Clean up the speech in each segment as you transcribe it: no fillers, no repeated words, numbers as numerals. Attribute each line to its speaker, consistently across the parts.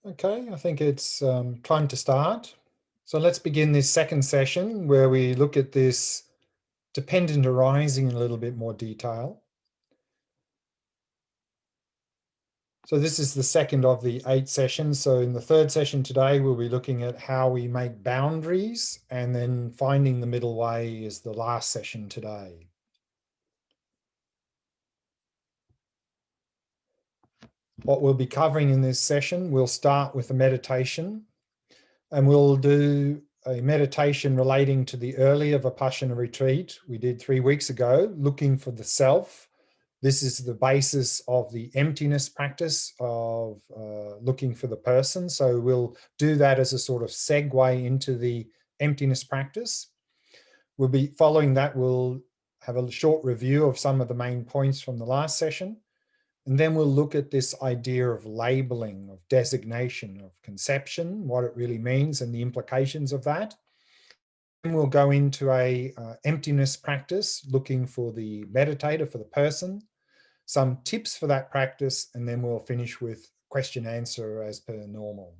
Speaker 1: Okay, I think it's time to start. So let's begin this second session where we look at this dependent arising in a little bit more detail. So this is the second of the 8 sessions. So in the third session today, we'll be looking at how we make boundaries, and then finding the middle way is the last session today. What we'll be covering in this session, we'll start with a meditation, and we'll do a meditation relating to the earlier Vipassana retreat we did 3 weeks ago, looking for the self. This is the basis of the emptiness practice of looking for the person. So we'll do that as a sort of segue into the emptiness practice. We'll be following that. We'll have a short review of some of the main points from the last session. And then we'll look at this idea of labeling, of designation, of conception, what it really means and the implications of that. Then we'll go into a emptiness practice, looking for the meditator, for the person, some tips for that practice, and then we'll finish with question answer as per normal.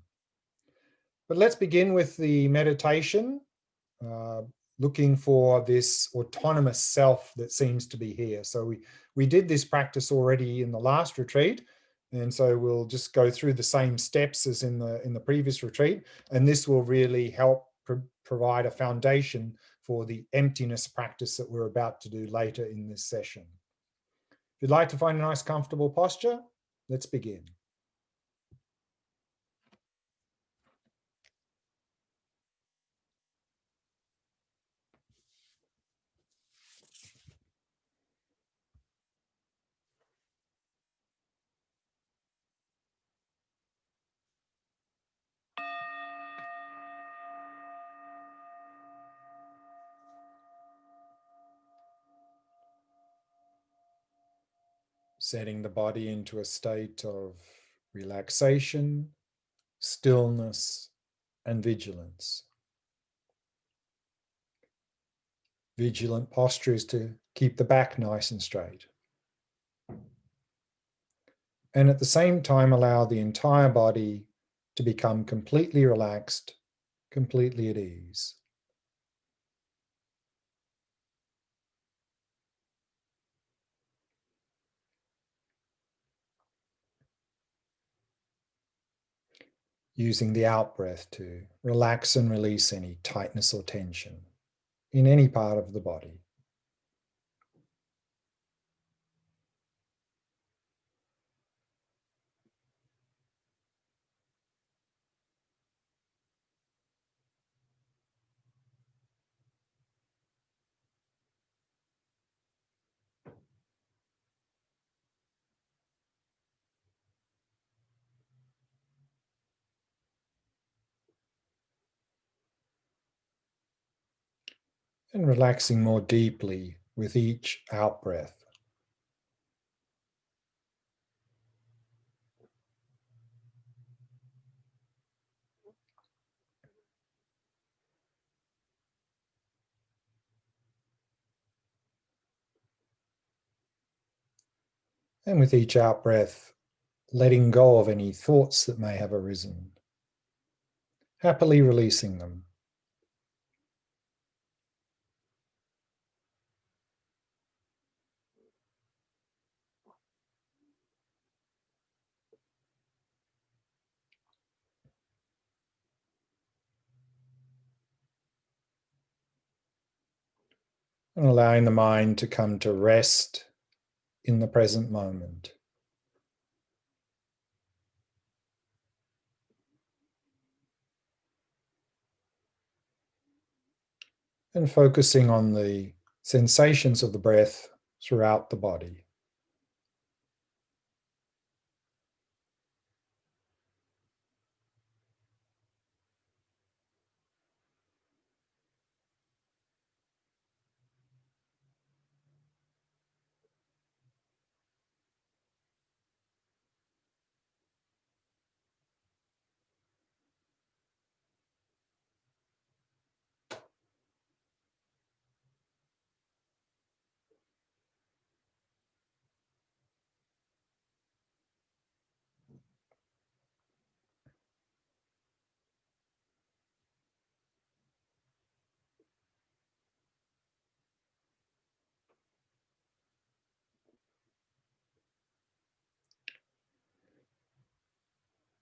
Speaker 1: But let's begin with the meditation, looking for this autonomous self that seems to be here. So we did this practice already in the last retreat, and so we'll just go through the same steps as in the previous retreat, and this will really help provide a foundation for the emptiness practice that we're about to do later in this session. If you'd like to find a nice, comfortable posture, let's begin. Setting the body into a state of relaxation, stillness, and vigilance. Vigilant posture is to keep the back nice and straight. And at the same time, allow the entire body to become completely relaxed, completely at ease. Using the out-breath to relax and release any tightness or tension in any part of the body. And relaxing more deeply with each out-breath. And with each out-breath, letting go of any thoughts that may have arisen, happily releasing them. And allowing the mind to come to rest in the present moment. And focusing on the sensations of the breath throughout the body.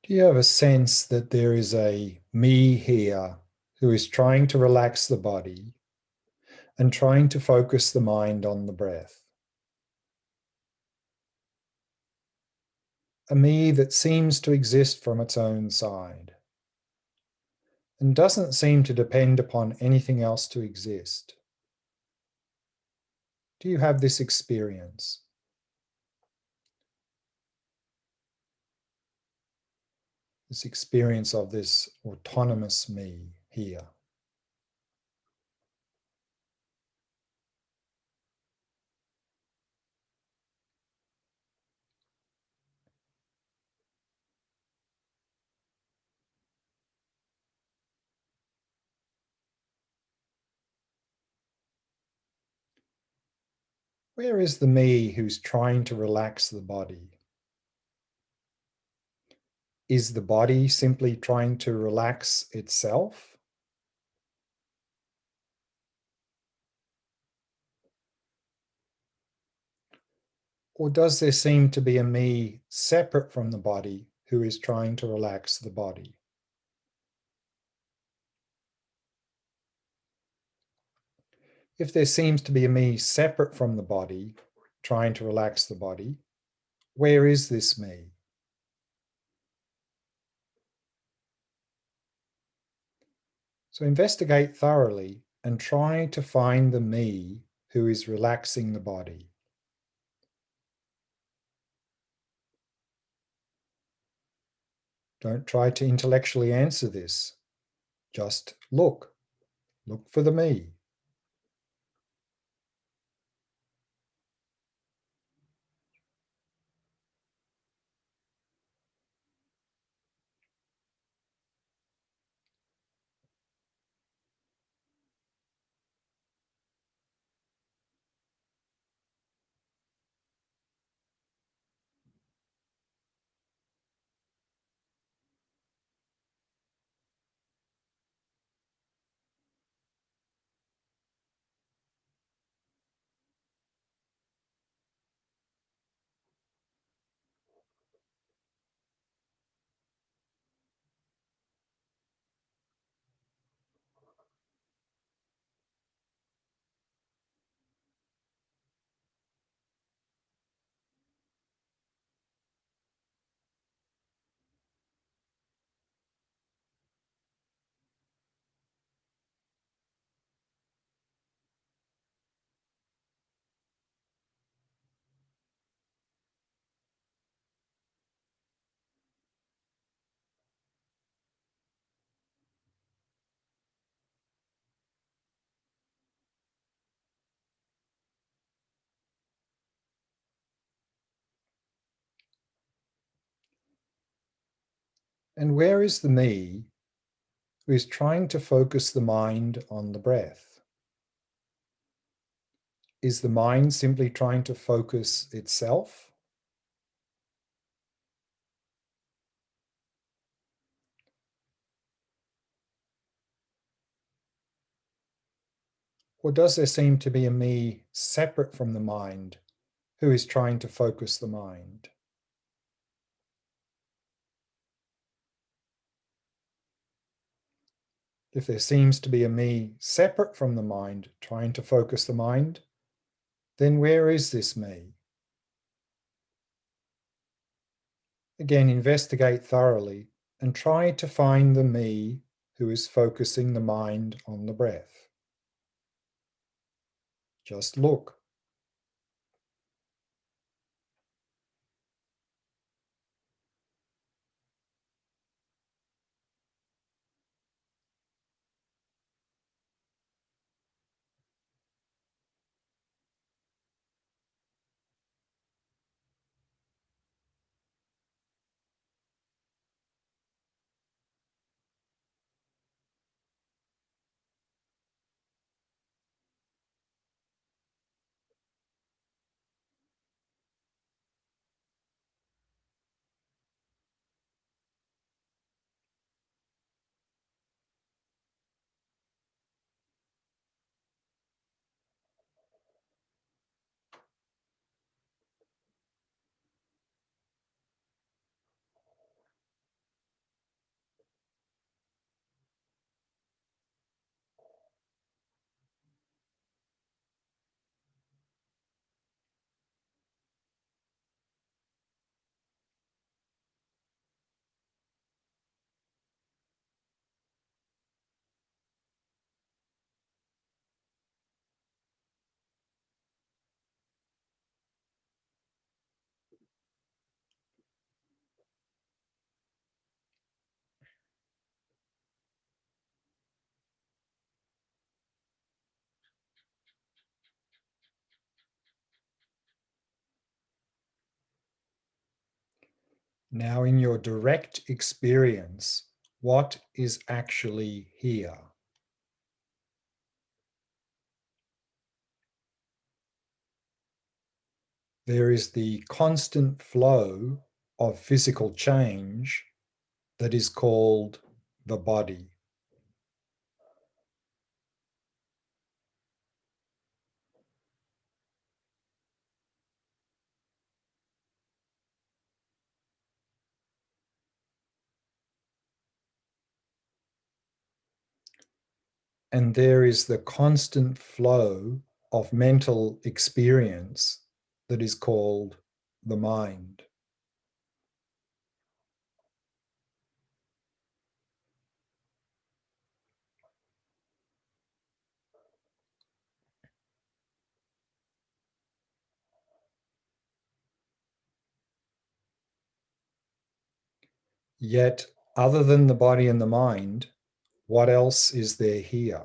Speaker 1: Do you have a sense that there is a me here who is trying to relax the body and trying to focus the mind on the breath? A me that seems to exist from its own side and doesn't seem to depend upon anything else to exist. Do you have this experience? This experience of this autonomous me here? Where is the me who's trying to relax the body? Is the body simply trying to relax itself? Or does there seem to be a me separate from the body who is trying to relax the body? If there seems to be a me separate from the body trying to relax the body, where is this me? So investigate thoroughly and try to find the me who is relaxing the body. Don't try to intellectually answer this. Just look. Look for the me. And where is the me who is trying to focus the mind on the breath? Is the mind simply trying to focus itself? Or does there seem to be a me separate from the mind who is trying to focus the mind? If there seems to be a me separate from the mind trying to focus the mind, then where is this me? Again, investigate thoroughly and try to find the me who is focusing the mind on the breath. Just look. Now, in your direct experience, what is actually here? There is the constant flow of physical change that is called the body. And there is the constant flow of mental experience that is called the mind. Yet, other than the body and the mind, what else is there here?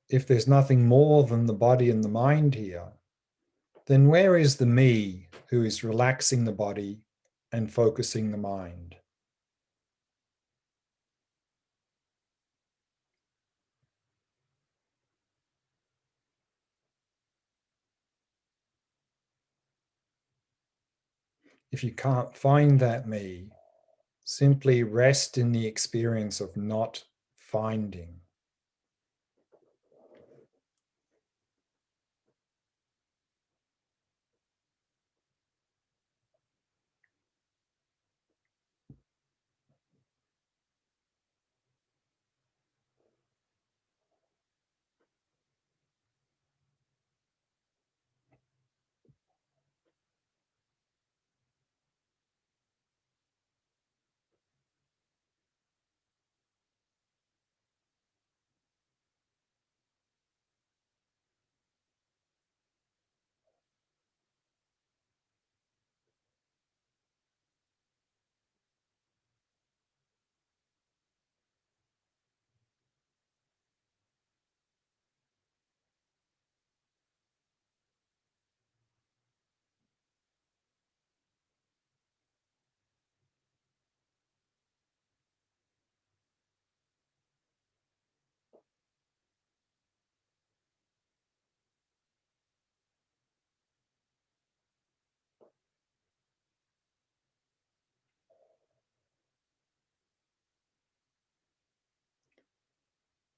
Speaker 1: If there's nothing more than the body and the mind here, then where is the me who is relaxing the body and focusing the mind? If you can't find that me, simply rest in the experience of not finding.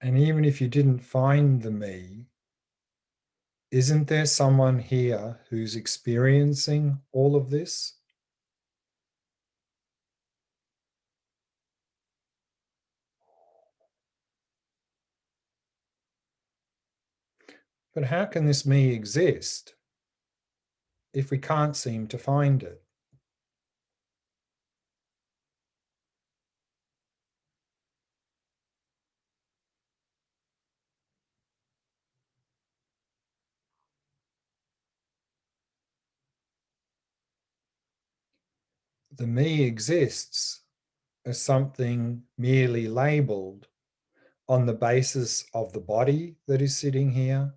Speaker 1: And even if you didn't find the me, isn't there someone here who's experiencing all of this? But how can this me exist if we can't seem to find it? The me exists as something merely labeled on the basis of the body that is sitting here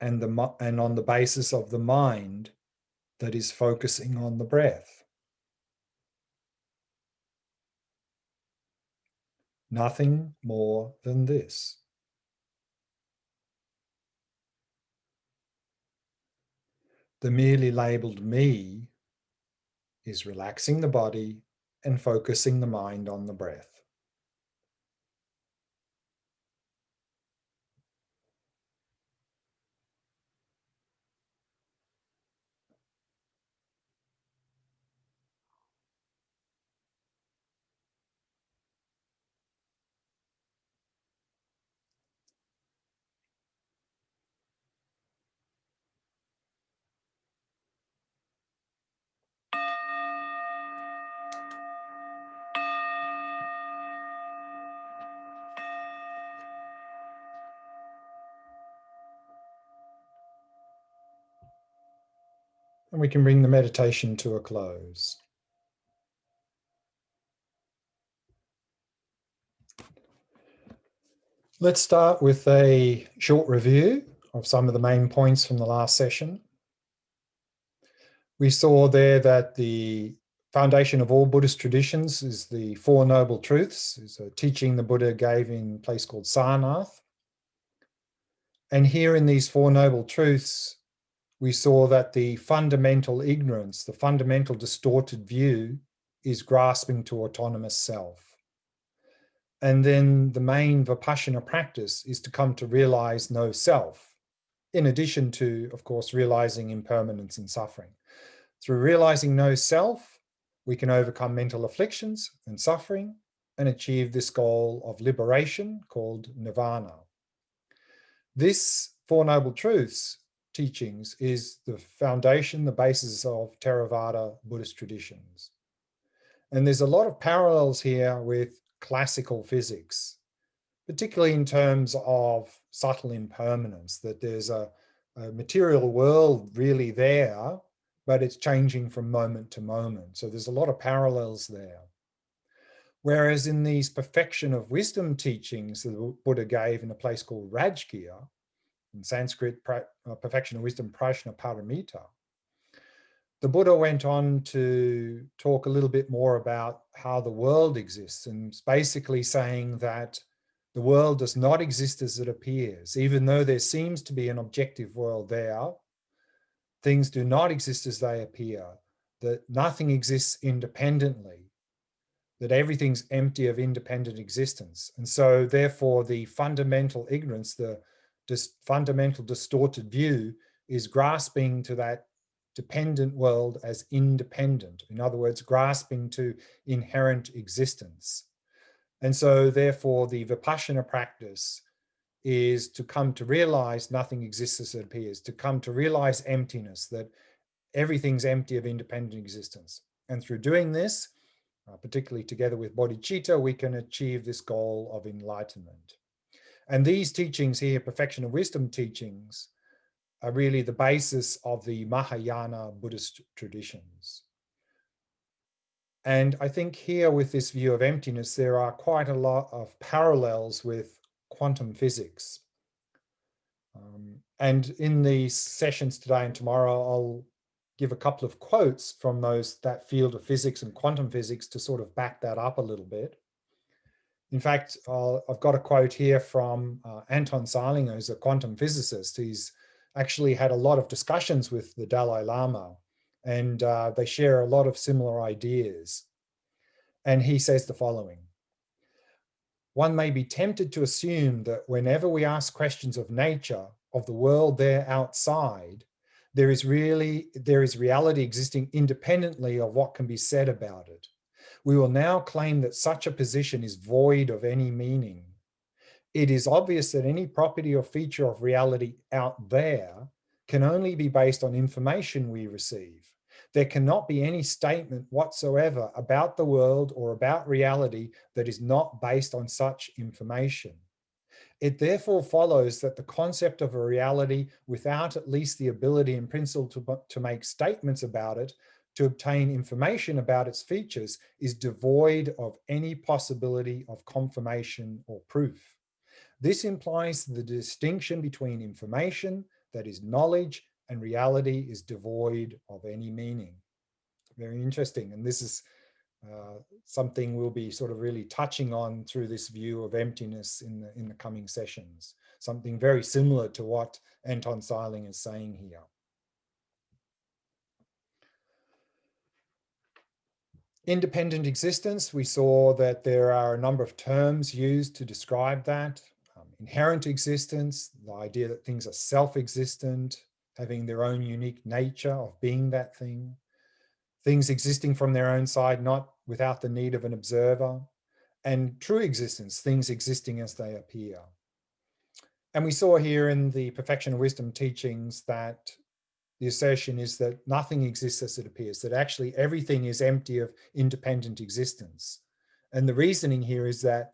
Speaker 1: and on the basis of the mind that is focusing on the breath. Nothing more than this. The merely labeled me is relaxing the body and focusing the mind on the breath. And we can bring the meditation to a close. Let's start with a short review of some of the main points from the last session. We saw there that the foundation of all Buddhist traditions is the Four Noble Truths. It's a teaching the Buddha gave in a place called Sarnath. And here in these Four Noble Truths, we saw that the fundamental ignorance, the fundamental distorted view, is grasping to autonomous self. And then the main Vipassana practice is to come to realize no self, in addition to, of course, realizing impermanence and suffering. Through realizing no self, we can overcome mental afflictions and suffering and achieve this goal of liberation called nirvana. This Four Noble Truths teachings is the foundation, the basis of Theravada Buddhist traditions. And there's a lot of parallels here with classical physics, particularly in terms of subtle impermanence, that there's a material world really there, but it's changing from moment to moment. So there's a lot of parallels there. Whereas in these perfection of wisdom teachings that the Buddha gave in a place called Rajgir, in Sanskrit, perfection of wisdom, prajna paramita, the Buddha went on to talk a little bit more about how the world exists, and basically saying that the world does not exist as it appears. Even though there seems to be an objective world there, things do not exist as they appear, that nothing exists independently, that everything's empty of independent existence. And so therefore the fundamental ignorance, the fundamental distorted view is grasping to that dependent world as independent. In other words, grasping to inherent existence. And so therefore the Vipassana practice is to come to realize nothing exists as it appears, to come to realize emptiness, that everything's empty of independent existence. And through doing this, particularly together with bodhicitta, we can achieve this goal of enlightenment. And these teachings here, perfection of wisdom teachings, are really the basis of the Mahayana Buddhist traditions. And I think here with this view of emptiness, there are quite a lot of parallels with quantum physics. And in these sessions today and tomorrow, I'll give a couple of quotes from that field of physics and quantum physics to sort of back that up a little bit. In fact, I've got a quote here from Anton Zeilinger, who's a quantum physicist. He's actually had a lot of discussions with the Dalai Lama, and they share a lot of similar ideas. And he says the following: one may be tempted to assume that whenever we ask questions of nature, of the world there outside, there is reality existing independently of what can be said about it. We will now claim that such a position is void of any meaning. It is obvious that any property or feature of reality out there can only be based on information we receive. There cannot be any statement whatsoever about the world or about reality that is not based on such information. It therefore follows that the concept of a reality without at least the ability in principle to make statements about it, to obtain information about its features, is devoid of any possibility of confirmation or proof. This implies the distinction between information, that is knowledge, and reality is devoid of any meaning. Very interesting. And this is something we'll be sort of really touching on through this view of emptiness in the coming sessions. Something very similar to what Anton Zeilinger is saying here. Independent existence, we saw that there are a number of terms used to describe that. Inherent existence, the idea that things are self-existent, having their own unique nature of being that thing. Things existing from their own side, not without the need of an observer. And true existence, things existing as they appear. And we saw here in the perfection of wisdom teachings that the assertion is that nothing exists as it appears, that actually everything is empty of independent existence. And the reasoning here is that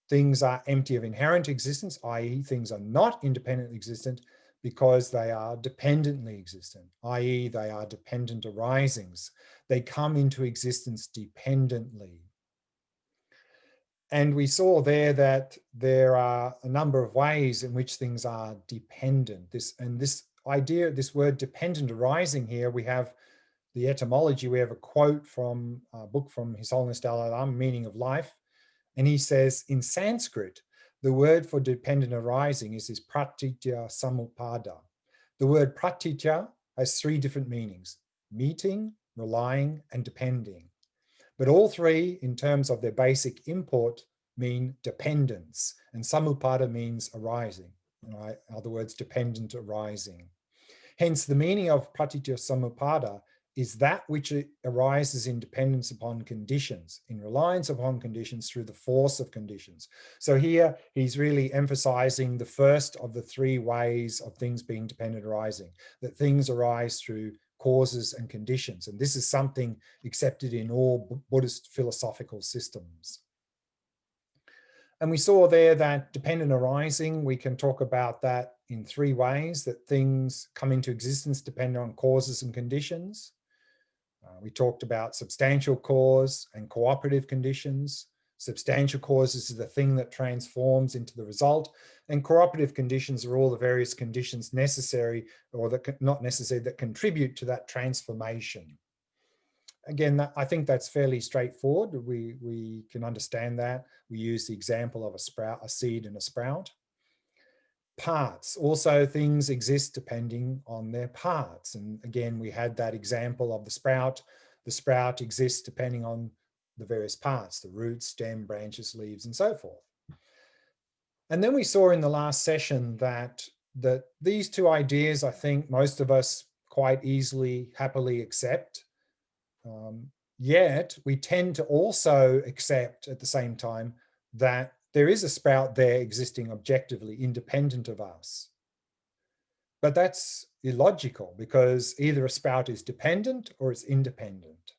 Speaker 1: things are empty of inherent existence, i.e. things are not independently existent, because they are dependently existent, i.e. they are dependent arisings. They come into existence dependently. And we saw there that there are a number of ways in which things are dependent. This idea, this word dependent arising here, we have the etymology, we have a quote from a book from His Holiness Dalai Lama, Meaning of Life. And he says, in Sanskrit, the word for dependent arising is pratitya samuppada. The word pratitya has three different meanings: meeting, relying, and depending. But all three, in terms of their basic import, mean dependence. And samuppada means arising. In other words, dependent arising. Hence, the meaning of pratitya samuppada is that which arises in dependence upon conditions, in reliance upon conditions through the force of conditions. So here he's really emphasizing the first of the three ways of things being dependent arising, that things arise through causes and conditions. And this is something accepted in all Buddhist philosophical systems. And we saw there that dependent arising, we can talk about that in three ways, that things come into existence depending on causes and conditions. We talked about substantial cause and cooperative conditions. Substantial causes is the thing that transforms into the result, and cooperative conditions are all the various conditions necessary, or that not necessary, that contribute to that transformation. Again, I think that's fairly straightforward. We can understand that. We use the example of a seed and a sprout. Parts, also things exist depending on their parts. And again, we had that example of the sprout. The sprout exists depending on the various parts, the roots, stem, branches, leaves, and so forth. And then we saw in the last session that these two ideas, I think most of us quite easily, happily accept. Yet we tend to also accept at the same time that there is a sprout there existing objectively, independent of us. But that's illogical, because either a sprout is dependent or it's independent.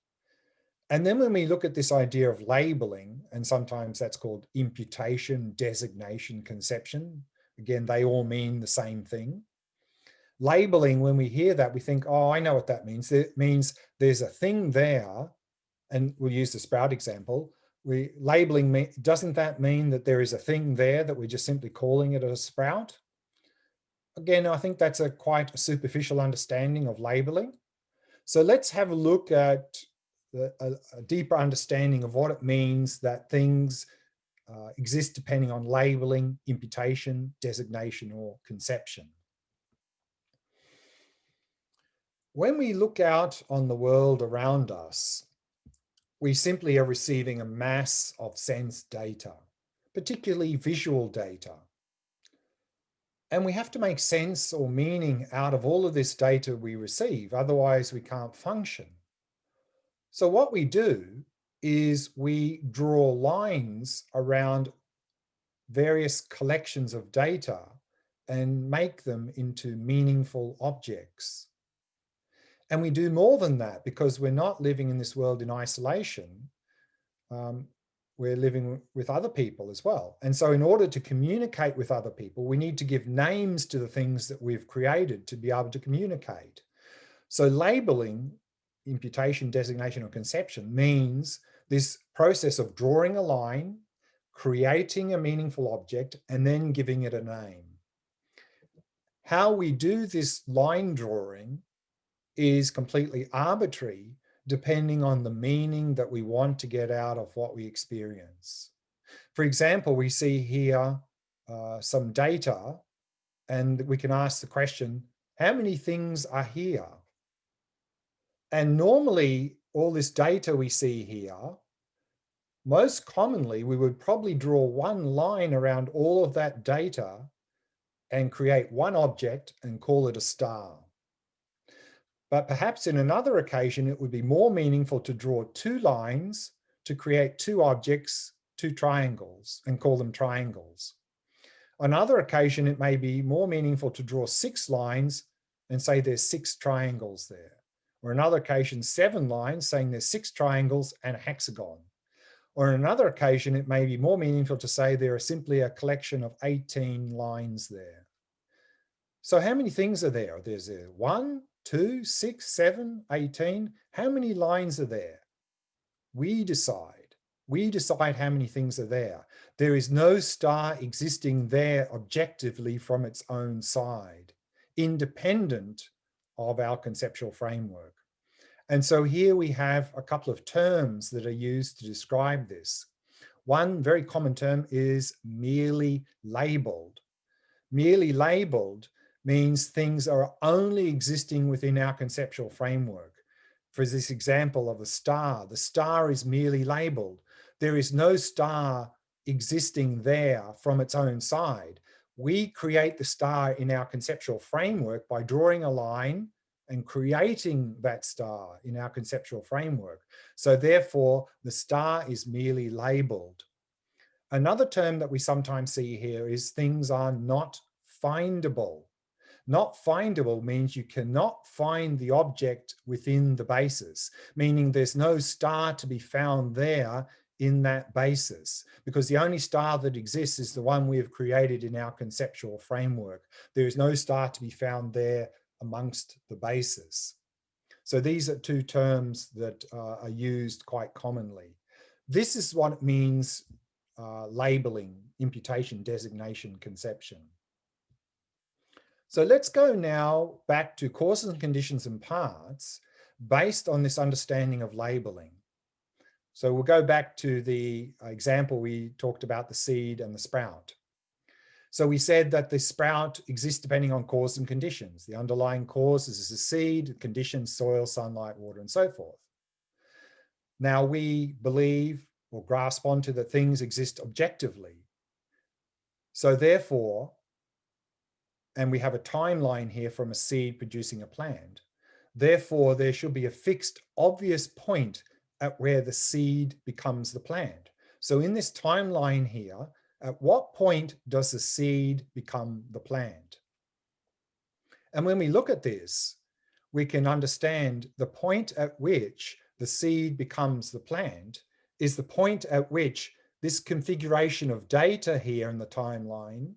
Speaker 1: And then when we look at this idea of labeling, and sometimes that's called imputation, designation, conception, again, they all mean the same thing. Labeling, when we hear that, we think, oh, I know what that means. It means there's a thing there, and we'll use the sprout example. Labeling, doesn't that mean that there is a thing there that we're just simply calling it a sprout? Again, I think that's quite a superficial understanding of labeling. So let's have a look at a deeper understanding of what it means that things exist depending on labeling, imputation, designation, or conception. When we look out on the world around us, we simply are receiving a mass of sense data, particularly visual data. And we have to make sense or meaning out of all of this data we receive, otherwise we can't function. So what we do is we draw lines around various collections of data and make them into meaningful objects. And we do more than that, because we're not living in this world in isolation. We're living with other people as well. And so in order to communicate with other people, we need to give names to the things that we've created to be able to communicate. So labeling, imputation, designation, or conception means this process of drawing a line, creating a meaningful object, and then giving it a name. How we do this line drawing is completely arbitrary, depending on the meaning that we want to get out of what we experience. For example, we see here some data, and we can ask the question, how many things are here? And normally, all this data we see here, most commonly, we would probably draw one line around all of that data and create one object and call it a star. But perhaps in another occasion, it would be more meaningful to draw two lines to create two objects, two triangles, and call them triangles. On another occasion, it may be more meaningful to draw 6 lines and say there's 6 triangles there. Or another occasion, 7 lines saying there's 6 triangles and a hexagon. Or on another occasion, it may be more meaningful to say there are simply a collection of 18 lines there. So how many things are there? There's 1, 2, 6, 7, 18. How many lines are there? We decide. We decide how many things are there. There is no star existing there objectively from its own side, independent of our conceptual framework. And so here we have a couple of terms that are used to describe this. One very common term is merely labeled. Merely labeled means things are only existing within our conceptual framework. For this example of the star is merely labeled. There is no star existing there from its own side. We create the star in our conceptual framework by drawing a line and creating that star in our conceptual framework. So therefore, the star is merely labeled. Another term that we sometimes see here is things are not findable. Not findable means you cannot find the object within the basis, meaning there's no star to be found there in that basis, because the only star that exists is the one we have created in our conceptual framework. There is no star to be found there amongst the basis. So these are two terms that are used quite commonly. This is what it means labeling, imputation, designation, conception. So let's go now back to causes and conditions and parts based on this understanding of labeling. So we'll go back to the example we talked about, the seed and the sprout. So we said that the sprout exists depending on cause and conditions. The underlying cause is the seed, conditions, soil, sunlight, water, and so forth. Now we believe or grasp onto that things exist objectively. So therefore, and we have a timeline here from a seed producing a plant, therefore there should be a fixed, obvious point at where the seed becomes the plant. So in this timeline here, at what point does the seed become the plant? And when we look at this, we can understand the point at which the seed becomes the plant is the point at which this configuration of data here in the timeline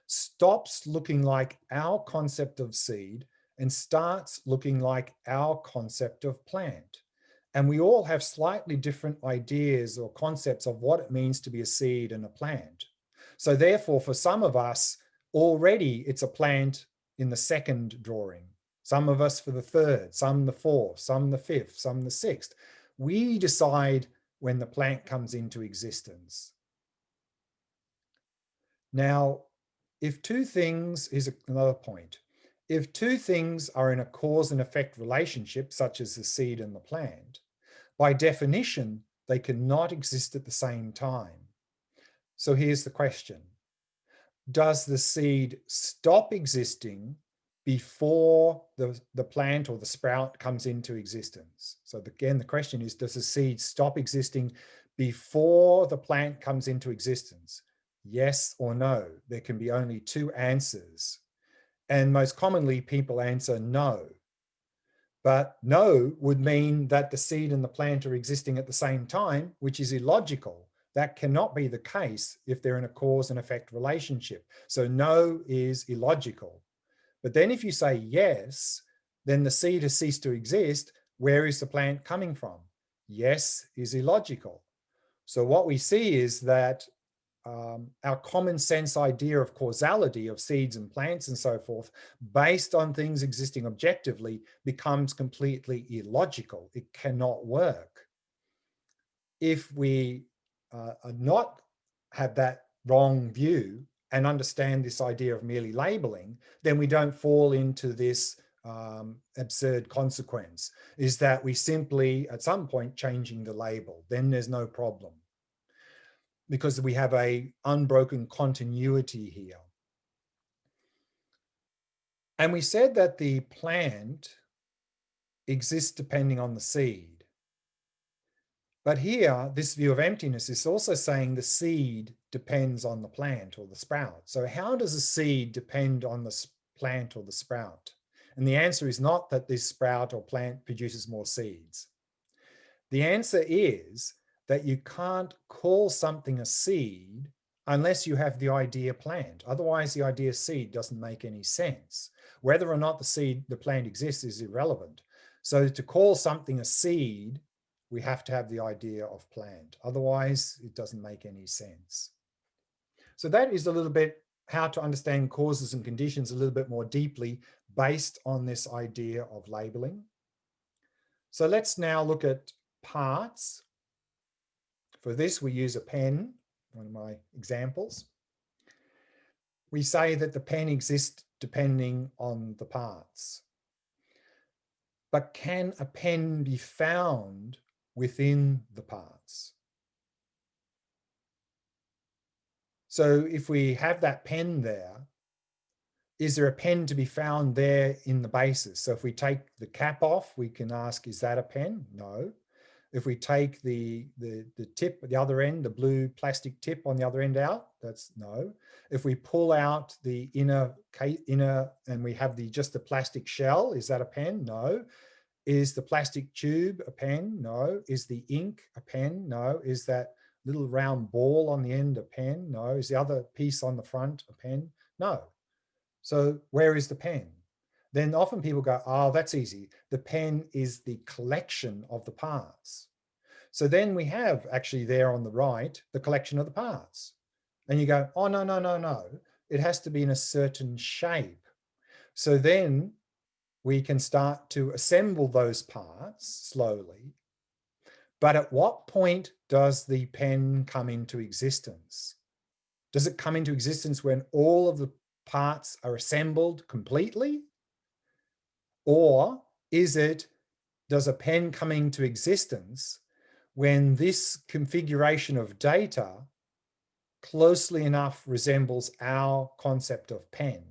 Speaker 1: stops looking like our concept of seed and starts looking like our concept of plant. And we all have slightly different ideas or concepts of what it means to be a seed and a plant. So therefore, for some of us, already it's a plant in the second drawing. Some of us for the third, some the fourth, some the fifth, some the sixth. We decide when the plant comes into existence. Now, if two things is another point. If two things are in a cause and effect relationship, such as the seed and the plant, by definition, they cannot exist at the same time. So here's the question. Does the seed stop existing before the plant or the sprout comes into existence? So again, the question is, does the seed stop existing before the plant comes into existence? Yes or no? There can be only two answers. And most commonly, people answer no. But no would mean that the seed and the plant are existing at the same time, which is illogical. That cannot be the case if they're in a cause and effect relationship. So no is illogical. But then if you say yes, then the seed has ceased to exist. Where is the plant coming from? Yes is illogical. So what we see is that our common sense idea of causality of seeds and plants and so forth, based on things existing objectively, becomes completely illogical. It cannot work. If we not have that wrong view and understand this idea of merely labeling, then we don't fall into this absurd consequence, is that we simply at some point changing the label, then there's no problem, because we have a unbroken continuity here. And we said that the plant exists depending on the seed. But here, this view of emptiness is also saying the seed depends on the plant or the sprout. So how does a seed depend on the plant or the sprout? And the answer is not that this sprout or plant produces more seeds. The answer is that you can't call something a seed unless you have the idea plant. Otherwise, the idea seed doesn't make any sense. Whether or not the plant exists is irrelevant. So to call something a seed, we have to have the idea of plant. Otherwise, it doesn't make any sense. So that is a little bit how to understand causes and conditions a little bit more deeply based on this idea of labeling. So let's now look at parts. For this, we use a pen, one of my examples. We say that the pen exists depending on the parts. But can a pen be found within the parts? So if we have that pen there, is there a pen to be found there in the basis? So if we take the cap off, we can ask, is that a pen? No. If we take the tip at the other end, the blue plastic tip on the other end out, that's no. If we pull out the inner and we have just the plastic shell, is that a pen? No. Is the plastic tube a pen? No. Is the ink a pen? No. Is that little round ball on the end a pen? No. Is the other piece on the front a pen? No. So where is the pen? Then often people go, oh, that's easy. The pen is the collection of the parts. So then we have actually there on the right, the collection of the parts. And you go, oh, no, no, no, no. It has to be in a certain shape. So then we can start to assemble those parts slowly. But at what point does the pen come into existence? Does it come into existence when all of the parts are assembled completely? Or does a pen come into existence when this configuration of data closely enough resembles our concept of pen?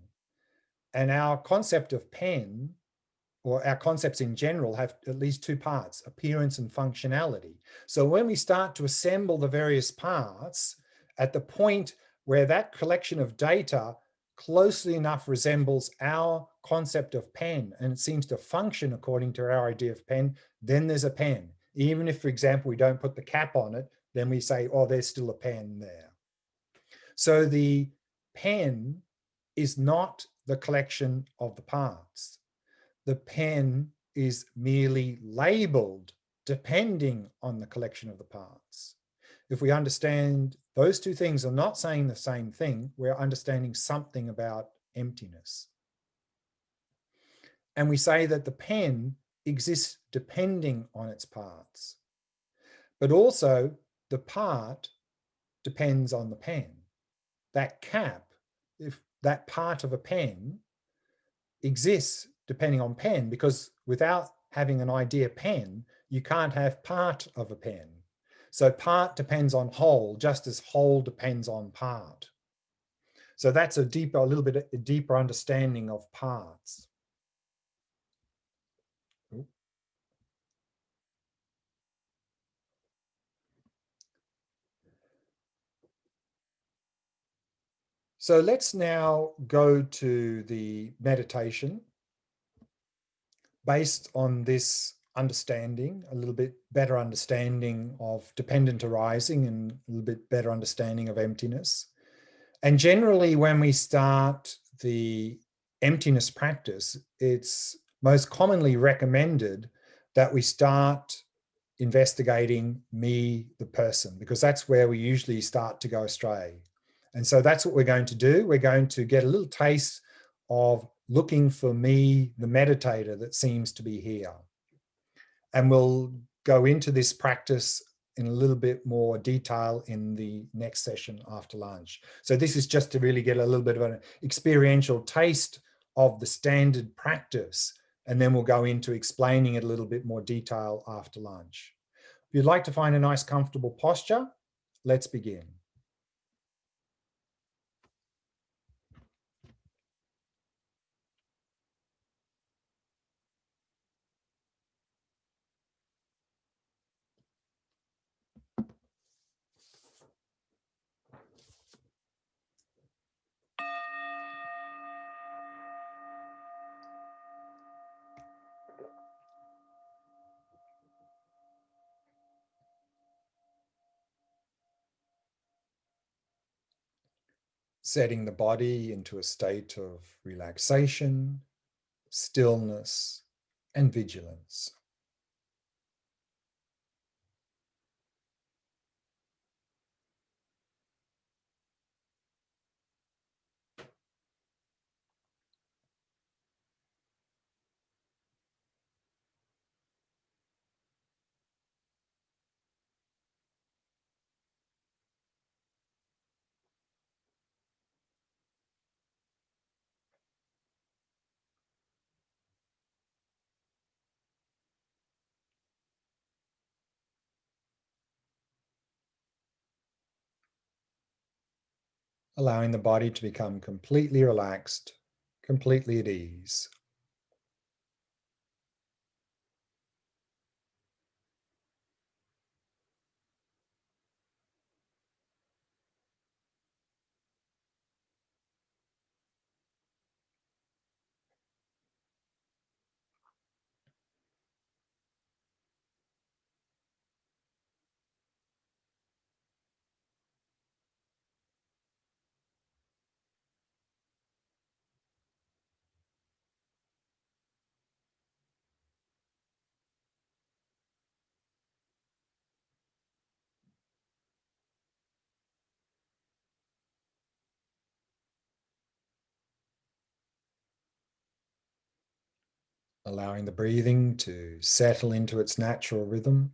Speaker 1: And our concept of pen, or our concepts in general, have at least two parts, appearance and functionality. So when we start to assemble the various parts, at the point where that collection of data closely enough resembles our concept of pen and it seems to function according to our idea of pen, then there's a pen. Even if, for example, we don't put the cap on it, then we say, oh, there's still a pen there. So the pen is not the collection of the parts. The pen is merely labeled depending on the collection of the parts. If we understand those two things are not saying the same thing, we're understanding something about emptiness. And we say that the pen exists depending on its parts, but also the part depends on the pen. That cap, if that part of a pen exists depending on pen, because without having an idea pen, you can't have part of a pen. So part depends on whole, just as whole depends on part. So that's a little bit deeper understanding of parts. So let's now go to the meditation based on this understanding, a little bit better understanding of dependent arising and a little bit better understanding of emptiness. And generally, when we start the emptiness practice, it's most commonly recommended that we start investigating me, the person, because that's where we usually start to go astray. And so that's what we're going to do. We're going to get a little taste of looking for me, the meditator that seems to be here. And we'll go into this practice in a little bit more detail in the next session after lunch. So this is just to really get a little bit of an experiential taste of the standard practice, and then we'll go into explaining it a little bit more detail after lunch. If you'd like to find a nice comfortable posture, let's begin. setting the body into a state of relaxation, stillness, and vigilance. Allowing the body to become completely relaxed, completely at ease. Allowing the breathing to settle into its natural rhythm.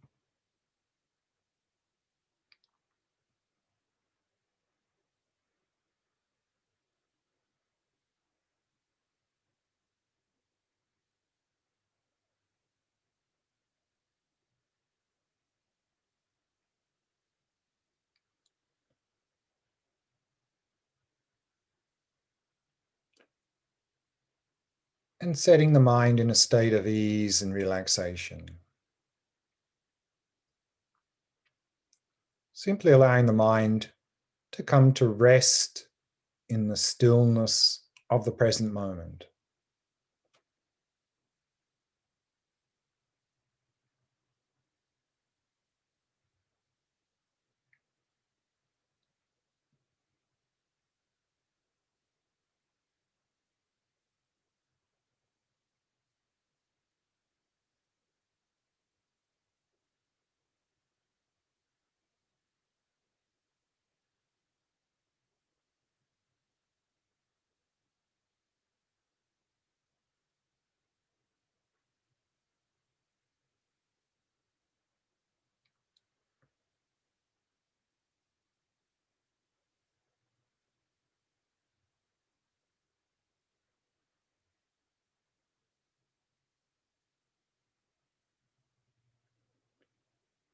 Speaker 1: And setting the mind in a state of ease and relaxation. Simply allowing the mind to come to rest in the stillness of the present moment.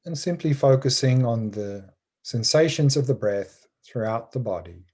Speaker 1: And simply focusing on the sensations of the breath throughout the body.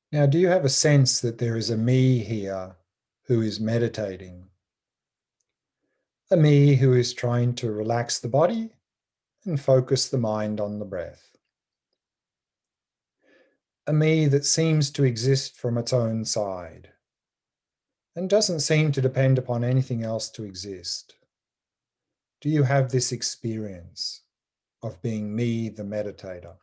Speaker 1: Now, do you have a sense that there is a me here who is meditating? A me who is trying to relax the body and focus the mind on the breath. A me that seems to exist from its own side and doesn't seem to depend upon anything else to exist. Do you have this experience of being me, the meditator?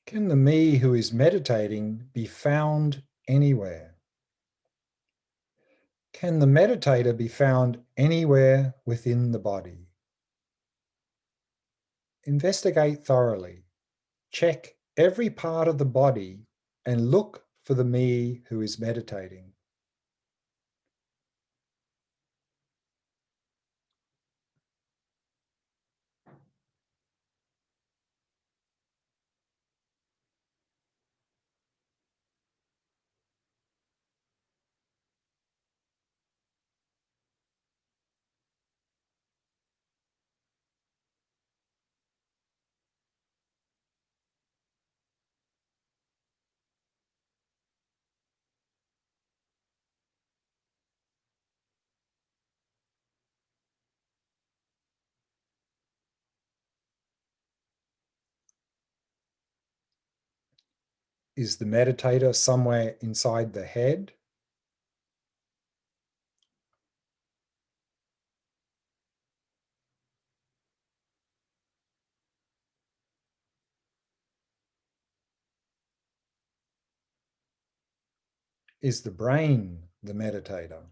Speaker 1: Can the me who is meditating be found anywhere? Can the meditator be found anywhere within the body? Investigate thoroughly. Check every part of the body and look for the me who is meditating. Is the meditator somewhere inside the head? Is the brain the meditator?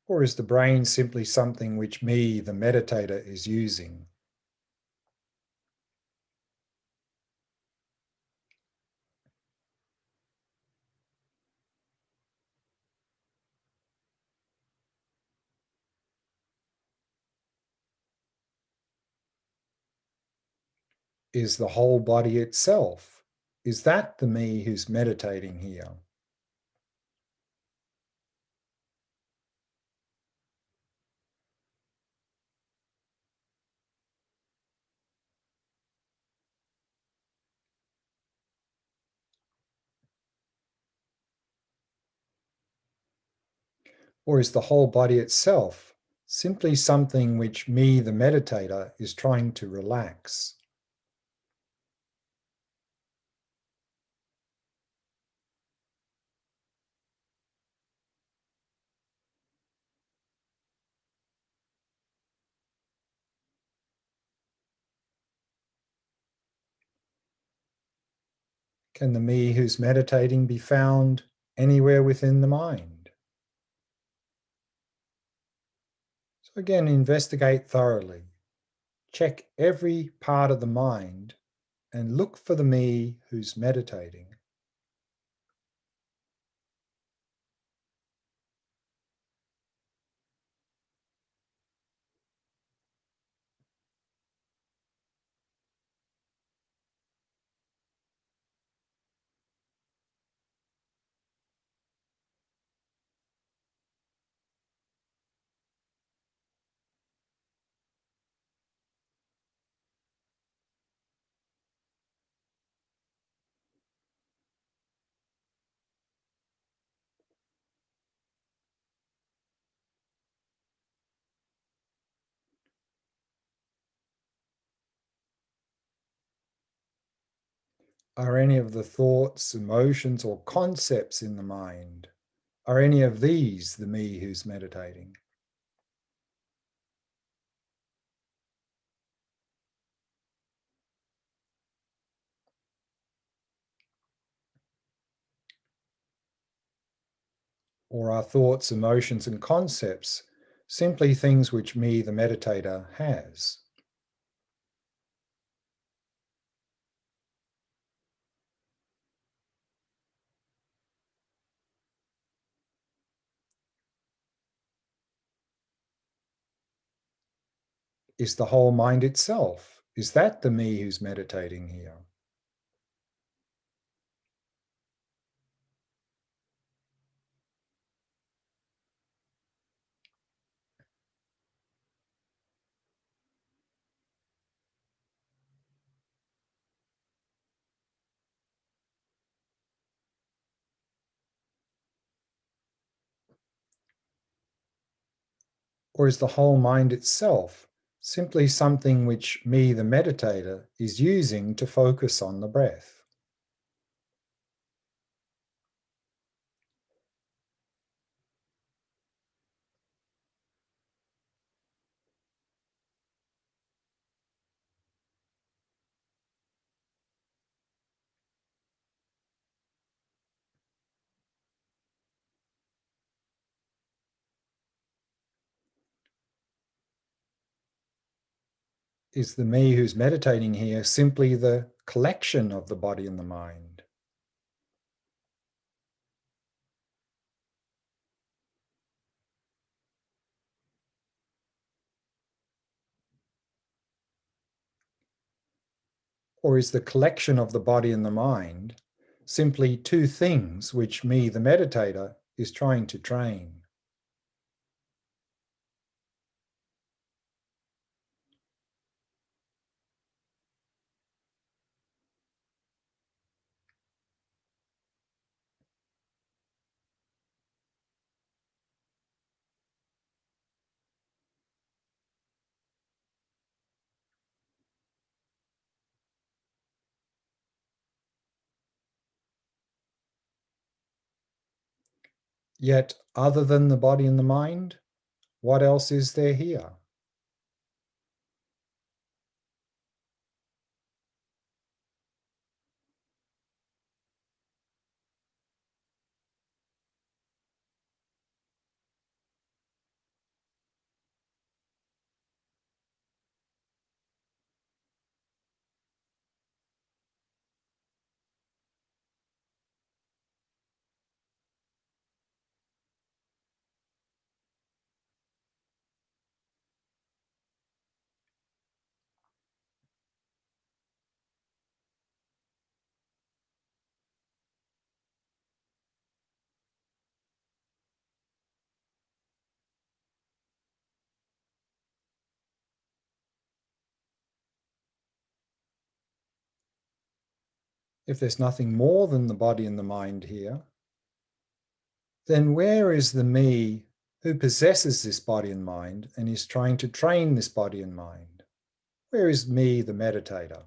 Speaker 1: Or is the brain simply something which me, the meditator, is using? Is the whole body itself? Is that the me who's meditating here? Or is the whole body itself simply something which me, the meditator, is trying to relax? Can the me who's meditating be found anywhere within the mind? So again, investigate thoroughly. Check every part of the mind and look for the me who's meditating. Are any of the thoughts, emotions, or concepts in the mind, are any of these the me who's meditating? Or are thoughts, emotions, and concepts simply things which me, the meditator, has? Is the whole mind itself? Is that the me who's meditating here? Or is the whole mind itself simply something which me, the meditator, is using to focus on the breath? Is the me who's meditating here simply the collection of the body and the mind? Or is the collection of the body and the mind simply two things which me, the meditator, is trying to train? Yet, other than the body and the mind, what else is there here? If there's nothing more than the body and the mind here, then where is the me who possesses this body and mind and is trying to train this body and mind? Where is me, the meditator?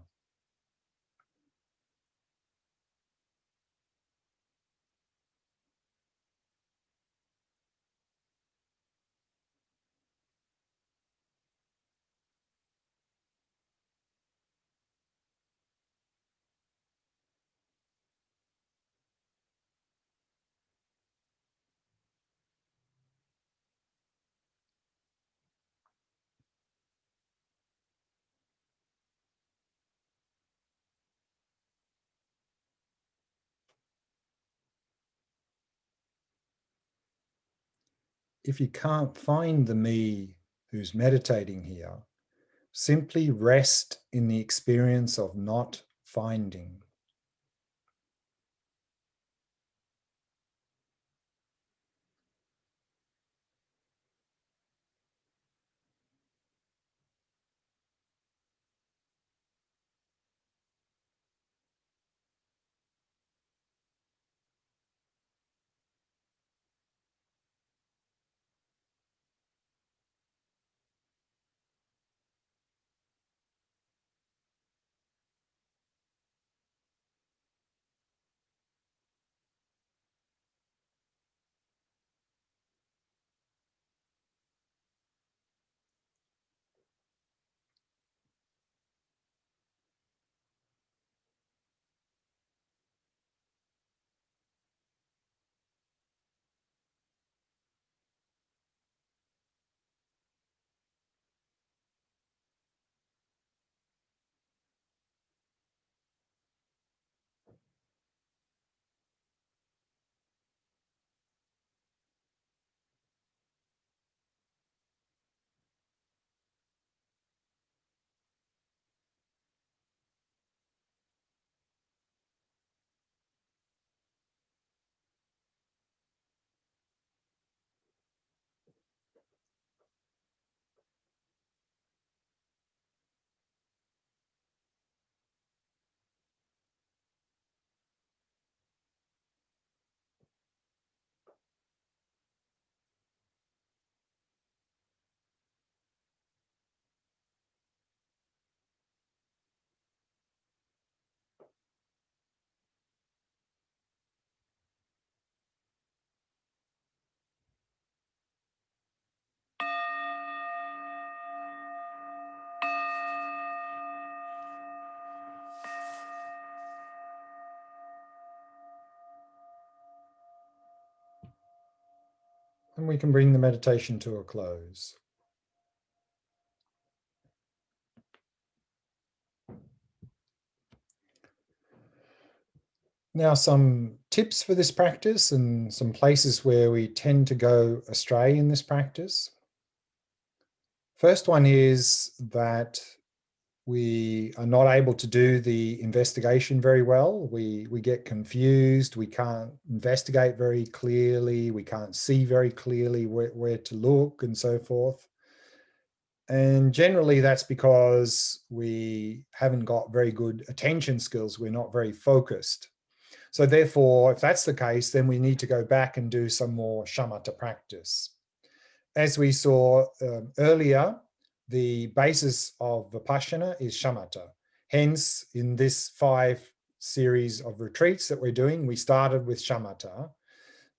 Speaker 1: If you can't find the me who's meditating here, simply rest in the experience of not finding. And we can bring the meditation to a close. Now, some tips for this practice and some places where we tend to go astray in this practice. First one is that we are not able to do the investigation very well. We get confused. We can't investigate very clearly. We can't see very clearly where to look and so forth. And generally that's because we haven't got very good attention skills. We're not very focused. So therefore, if that's the case, then we need to go back and do some more shamatha practice. As we saw earlier, the basis of Vipassana is shamatha. Hence, in this 5 series of retreats that we're doing, we started with shamatha,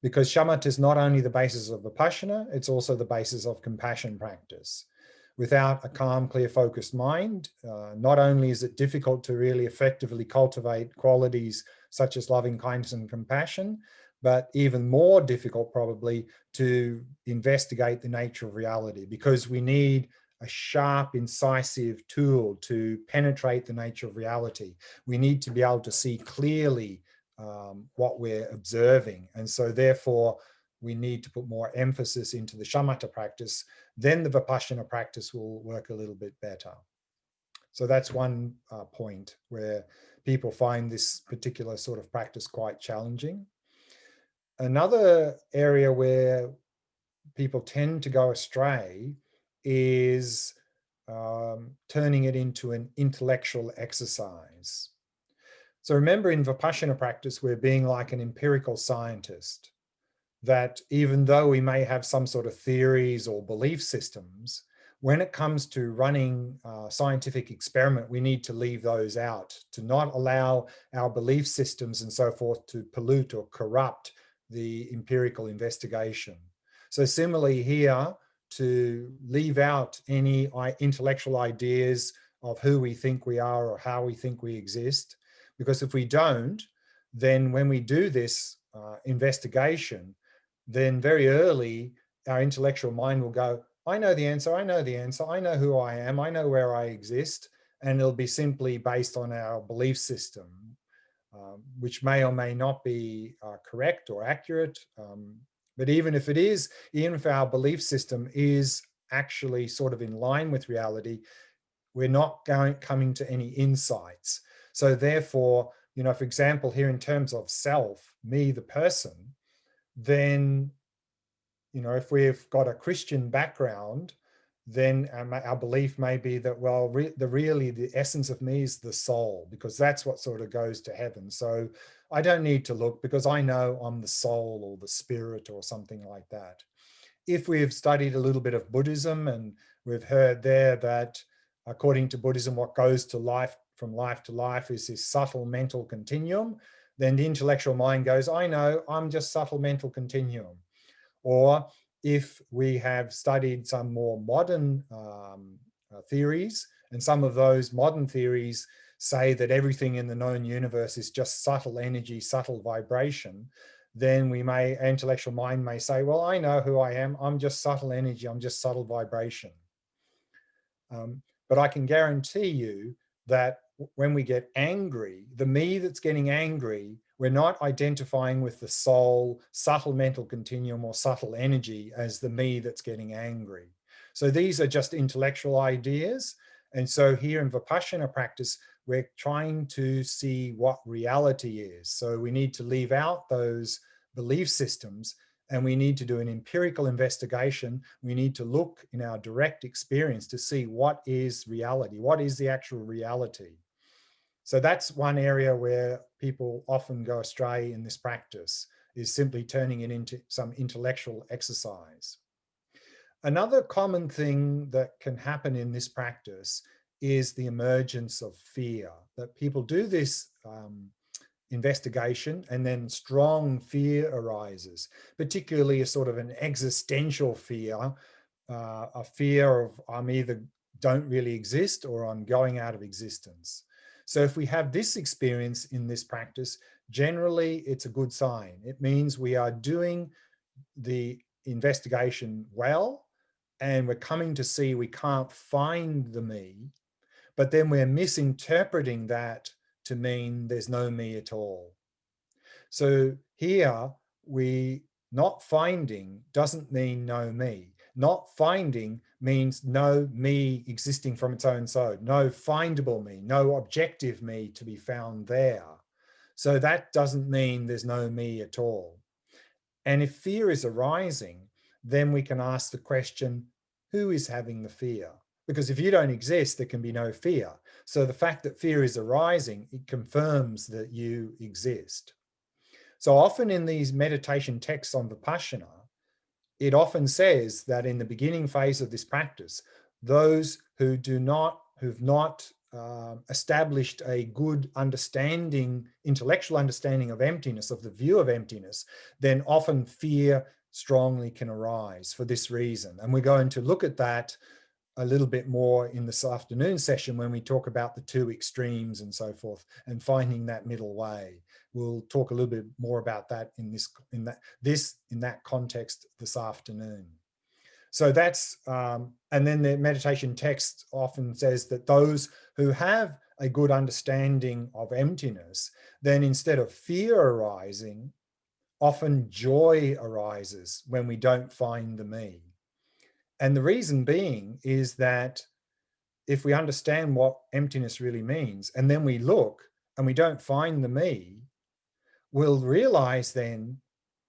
Speaker 1: because shamatha is not only the basis of Vipassana, it's also the basis of compassion practice. Without a calm, clear, focused mind, not only is it difficult to really effectively cultivate qualities such as loving kindness and compassion, but even more difficult probably to investigate the nature of reality, because we need a sharp, incisive tool to penetrate the nature of reality. We need to be able to see clearly what we're observing. And so therefore, we need to put more emphasis into the shamatha practice. Then the Vipassana practice will work a little bit better. So that's one point where people find this particular sort of practice quite challenging. Another area where people tend to go astray is turning it into an intellectual exercise. So remember, in Vipassana practice, we're being like an empirical scientist, that even though we may have some sort of theories or belief systems, when it comes to running a scientific experiment, we need to leave those out, to not allow our belief systems and so forth to pollute or corrupt the empirical investigation. So similarly here, to leave out any intellectual ideas of who we think we are or how we think we exist, because if we don't, then when we do this investigation, then very early our intellectual mind will go, I know the answer, I know the answer, I know who I am, I know where I exist, and it'll be simply based on our belief system, which may or may not be correct or accurate. But even if it is, even if our belief system is actually sort of in line with reality, we're not coming to any insights. So therefore, for example, here in terms of self, me, the person, then, if we've got a Christian background, then our belief may be that, well, really the essence of me is the soul, because that's what sort of goes to heaven. So I don't need to look, because I know I'm the soul or the spirit or something like that. If we've studied a little bit of Buddhism and we've heard there that according to Buddhism, what goes to life from life to life is this subtle mental continuum, then the intellectual mind goes, I know, I'm just subtle mental continuum. Or if we have studied some more modern theories, and some of those modern theories say that everything in the known universe is just subtle energy, subtle vibration, then intellectual mind may say, well, I know who I am. I'm just subtle energy. I'm just subtle vibration. But I can guarantee you that when we get angry, the me that's getting angry, we're not identifying with the soul, subtle mental continuum, or subtle energy as the me that's getting angry. So these are just intellectual ideas. And so here in Vipassana practice, we're trying to see what reality is. So we need to leave out those belief systems, and we need to do an empirical investigation. We need to look in our direct experience to see what is reality, what is the actual reality. So that's one area where people often go astray in this practice, is simply turning it into some intellectual exercise. Another common thing that can happen in this practice is the emergence of fear, that people do this investigation and then strong fear arises, particularly a sort of an existential fear, a fear of I'm either don't really exist or I'm going out of existence. So if we have this experience in this practice, generally it's a good sign. It means we are doing the investigation well, and we're coming to see we can't find the me, but then we're misinterpreting that to mean there's no me at all. So here, not finding doesn't mean no me. Not finding means no me existing from its own side, no findable me, no objective me to be found there. So that doesn't mean there's no me at all. And if fear is arising, then we can ask the question, who is having the fear? Because if you don't exist, there can be no fear. So the fact that fear is arising, it confirms that you exist. So often in these meditation texts on Vipassana, it often says that in the beginning phase of this practice, those who've not established a good understanding, intellectual understanding of emptiness, of the view of emptiness, then often fear strongly can arise for this reason. And we're going to look at that a little bit more in this afternoon session when we talk about the two extremes and so forth and finding that middle way. We'll talk a little bit more about that in that context this afternoon. So that's, and then the meditation text often says that those who have a good understanding of emptiness, then instead of fear arising, often joy arises when we don't find the me. And the reason being is that if we understand what emptiness really means, and then we look and we don't find the me, we'll realize then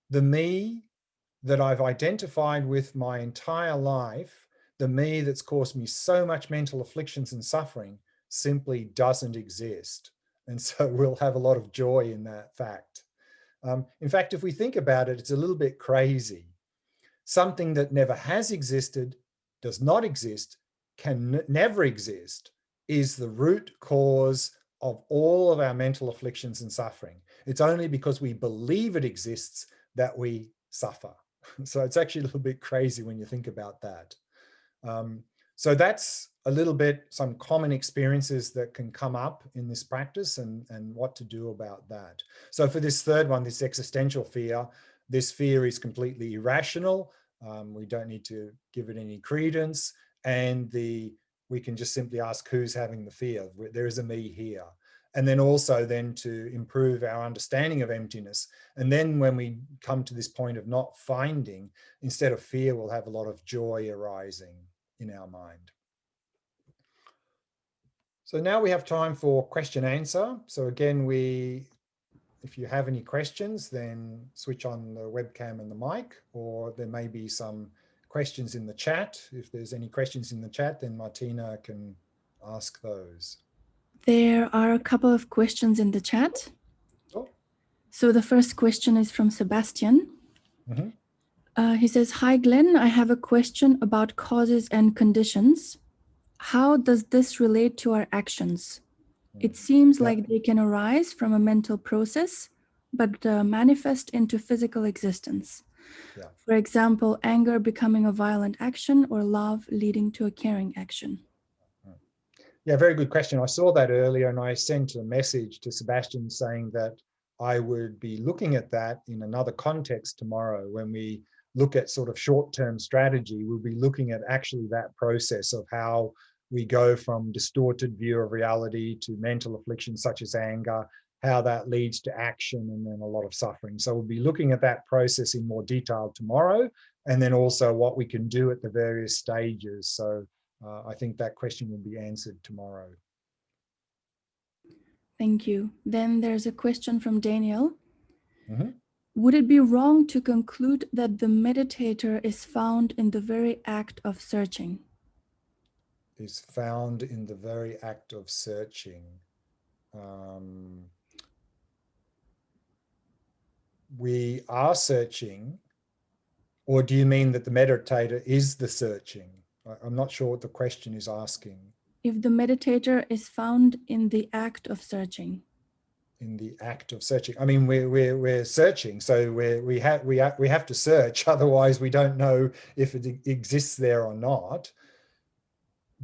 Speaker 1: the me that I've identified with my entire life, the me that's caused me so much mental afflictions and suffering, simply doesn't exist. And so we'll have a lot of joy in that fact. In fact, if we think about it, it's a little bit crazy. Something that never has existed, does not exist, can never exist, is the root cause of all of our mental afflictions and suffering. It's only because we believe it exists that we suffer. So it's actually a little bit crazy when you think about that. So that's a little bit some common experiences that can come up in this practice and what to do about that. So for this third one, this existential fear, this fear is completely irrational. We don't need to give it any credence. And we can just simply ask who's having the fear. There is a me here. And then also then to improve our understanding of emptiness. And then when we come to this point of not finding, instead of fear, we'll have a lot of joy arising in our mind. So now we have time for question answer. So again, if you have any questions, then switch on the webcam and the mic, or there may be some questions in the chat. If there's any questions in the chat, then Martina can ask those.
Speaker 2: There are a couple of questions in the chat.
Speaker 1: Oh.
Speaker 2: So the first question is from Sebastian.
Speaker 1: Mm-hmm.
Speaker 2: He says, "Hi, Glenn. I have a question about causes and conditions. How does this relate to our actions? It seems like they can arise from a mental process, but manifest into physical existence.
Speaker 1: Yeah.
Speaker 2: For example, anger becoming a violent action or love leading to a caring action."
Speaker 1: Yeah, very good question. I saw that earlier and I sent a message to Sebastian saying that I would be looking at that in another context tomorrow. When we look at sort of short-term strategy, we'll be looking at actually that process of how we go from distorted view of reality to mental afflictions such as anger, how that leads to action and then a lot of suffering. So we'll be looking at that process in more detail tomorrow, and then also what we can do at the various stages. So I think that question will be answered tomorrow.
Speaker 2: Thank you. Then there's a question from Daniel.
Speaker 1: Mm-hmm.
Speaker 2: Would it be wrong to conclude that the meditator is found in the very act of searching?
Speaker 1: Is found in the very act of searching. We are searching, or do you mean that the meditator is the searching? I'm not sure what the question is asking.
Speaker 2: If the meditator is found in the act of searching.
Speaker 1: In the act of searching. I mean, we're searching, so we have to search. Otherwise, we don't know if it exists there or not.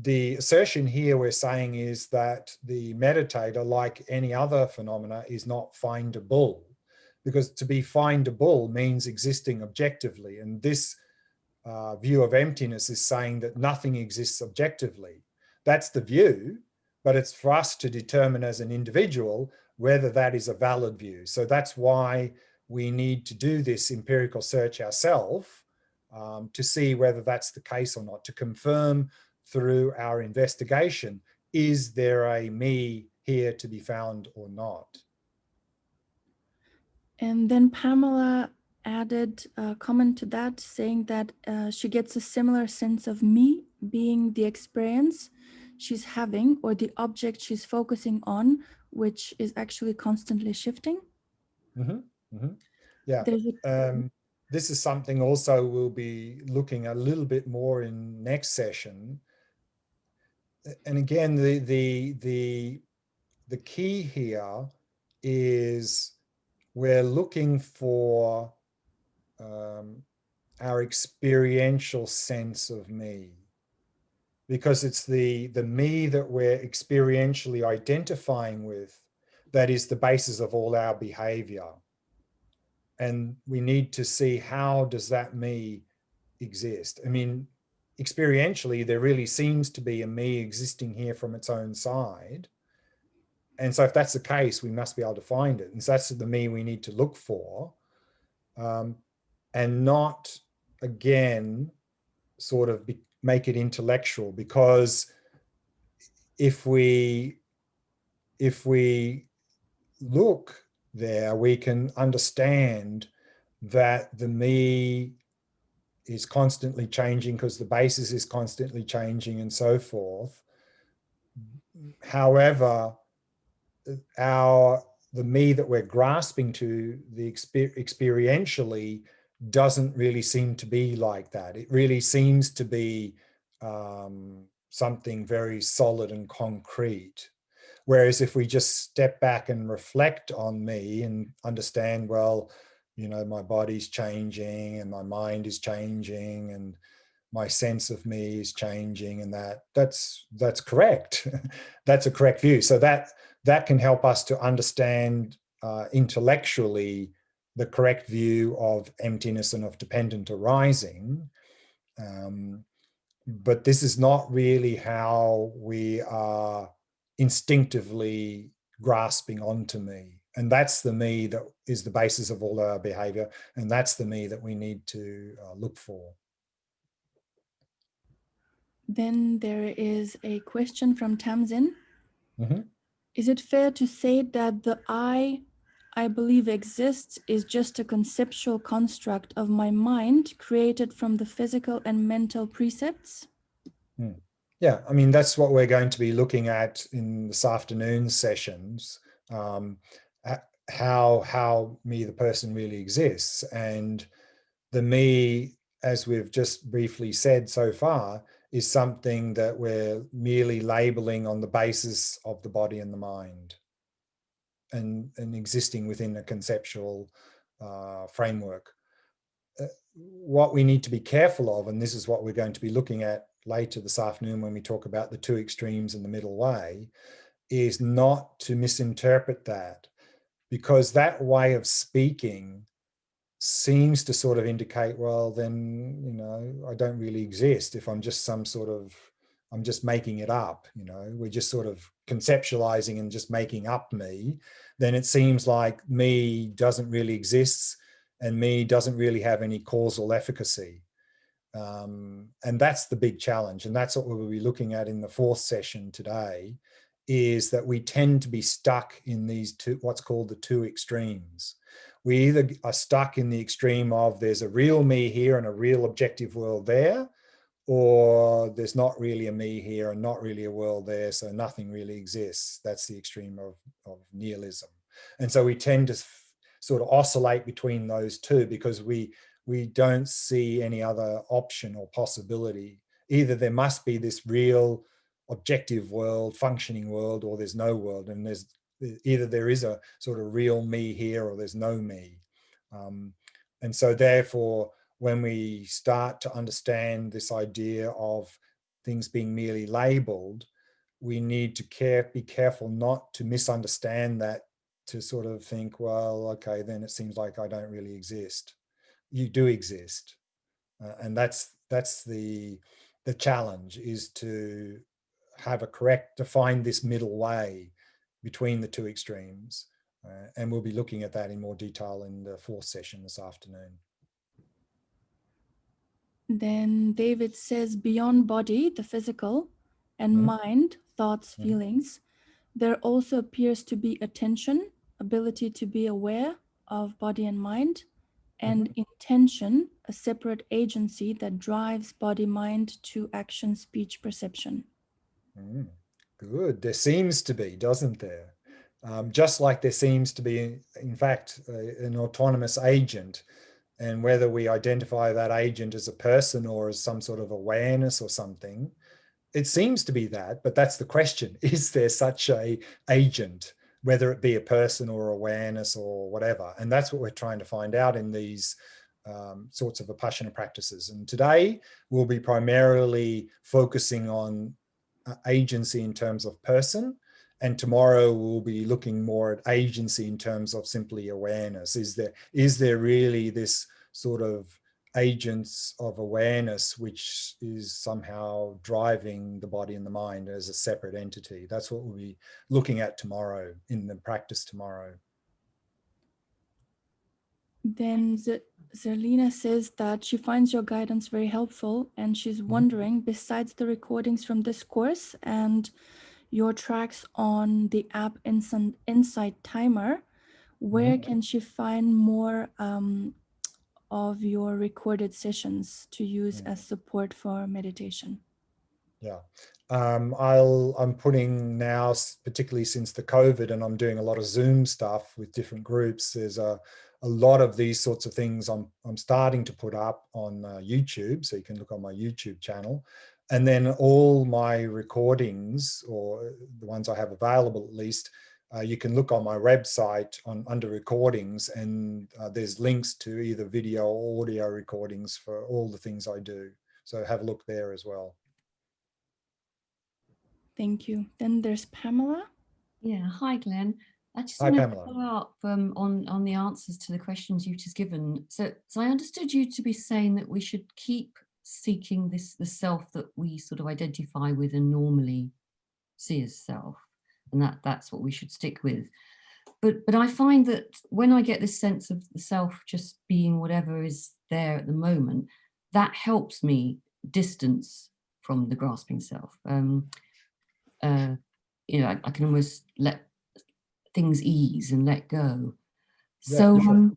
Speaker 1: The assertion here we're saying is that the meditator, like any other phenomena, is not findable, because to be findable means existing objectively. And this view of emptiness is saying that nothing exists objectively. That's the view, but it's for us to determine as an individual whether that is a valid view. So that's why we need to do this empirical search ourselves, to see whether that's the case or not, to confirm through our investigation, is there a me here to be found or not?
Speaker 2: And then Pamela added a comment to that, saying that she gets a similar sense of me being the experience she's having or the object she's focusing on, which is actually constantly shifting.
Speaker 1: Mm-hmm. Mm-hmm. Yeah.
Speaker 2: There's a,
Speaker 1: This is something also we'll be looking a little bit more in next session. And again, the key here is we're looking for our experiential sense of me, because it's the me that we're experientially identifying with that is the basis of all our behavior. And we need to see, how does that me exist? I mean, experientially, there really seems to be a me existing here from its own side. And so if that's the case, we must be able to find it. And so that's the me we need to look for, and not, again, sort of make it intellectual, because if we look there, we can understand that the me is constantly changing because the basis is constantly changing and so forth. However, the me that we're grasping to, the experientially, doesn't really seem to be like that. It really seems to be something very solid and concrete. Whereas if we just step back and reflect on me and understand, well, my body's changing and my mind is changing and my sense of me is changing, and that's correct. That's a correct view. So that can help us to understand intellectually the correct view of emptiness and of dependent arising. But this is not really how we are instinctively grasping onto me. And that's the me that is the basis of all our behavior. And that's the me that we need to look for.
Speaker 2: then there is a question from Tamzin.
Speaker 1: Mm-hmm.
Speaker 2: Is it fair to say that the I believe exists is just a conceptual construct of my mind created from the physical and mental precepts?
Speaker 1: Yeah, I mean, that's what we're going to be looking at in this afternoon's sessions, how me, the person, really exists. And the me, as we've just briefly said so far, is something that we're merely labeling on the basis of the body and the mind, and existing within a conceptual framework. What we need to be careful of, and this is what we're going to be looking at later this afternoon when we talk about the two extremes and the middle way, is not to misinterpret that, because that way of speaking seems to sort of indicate, well, then, I don't really exist if I'm just I'm just making it up, we're just sort of conceptualizing and just making up me. Then it seems like me doesn't really exist and me doesn't really have any causal efficacy. And that's the big challenge. And that's what we'll be looking at in the fourth session today, is that we tend to be stuck in these two, what's called the two extremes. We either are stuck in the extreme of there's a real me here and a real objective world there, or there's not really a me here and not really a world there, so nothing really exists. That's the extreme of nihilism. And so we tend to sort of oscillate between those two, because we don't see any other option or possibility. Either there must be this real objective world, functioning world, or there's no world. And either there is a sort of real me here or there's no me. And so therefore, when we start to understand this idea of things being merely labeled, we need to be careful not to misunderstand that, to sort of think, well, okay, then it seems like I don't really exist. You do exist. And that's the challenge, is to find this middle way between the two extremes. And we'll be looking at that in more detail in the fourth session this afternoon.
Speaker 2: Then David says, beyond body, the physical, and mind, thoughts, feelings, there also appears to be attention, ability to be aware of body and mind, and intention, a separate agency that drives body, mind to action, speech, perception.
Speaker 1: Good. There seems to be, doesn't there? Just like there seems to be, in fact, an autonomous agent, and whether we identify that agent as a person or as some sort of awareness or something, it seems to be that, but that's the question. Is there such a agent, whether it be a person or awareness or whatever? And that's what we're trying to find out in these sorts of Vipassana practices. And today we'll be primarily focusing on agency in terms of person, and tomorrow we'll be looking more at agency in terms of simply awareness. Is there really this sort of agents of awareness which is somehow driving the body and the mind as a separate entity? That's what we'll be looking at tomorrow in the practice tomorrow.
Speaker 2: Then Zerlina says that she finds your guidance very helpful, and she's wondering, besides the recordings from this course and your tracks on the app Insight Timer, where can she find more of your recorded sessions to use as support for meditation?
Speaker 1: Yeah, I'm putting now, particularly since the COVID, and I'm doing a lot of Zoom stuff with different groups. There's a lot of these sorts of things I'm starting to put up on YouTube, so you can look on my YouTube channel. And then all my recordings, or the ones I have available at least, you can look on my website under recordings, and there's links to either video or audio recordings for all the things I do. So have a look there as well.
Speaker 2: Thank you. Then there's Pamela.
Speaker 3: Yeah, hi Glenn. I just
Speaker 1: Hi,
Speaker 3: want to
Speaker 1: Pamela.
Speaker 3: follow up on the answers to the questions you've just given. So I understood you to be saying that we should keep seeking the self that we sort of identify with and normally see as self, and that's what we should stick with. But I find that when I get this sense of the self just being whatever is there at the moment, that helps me distance from the grasping self. You know, I can almost let things ease and let go. So,
Speaker 1: sure.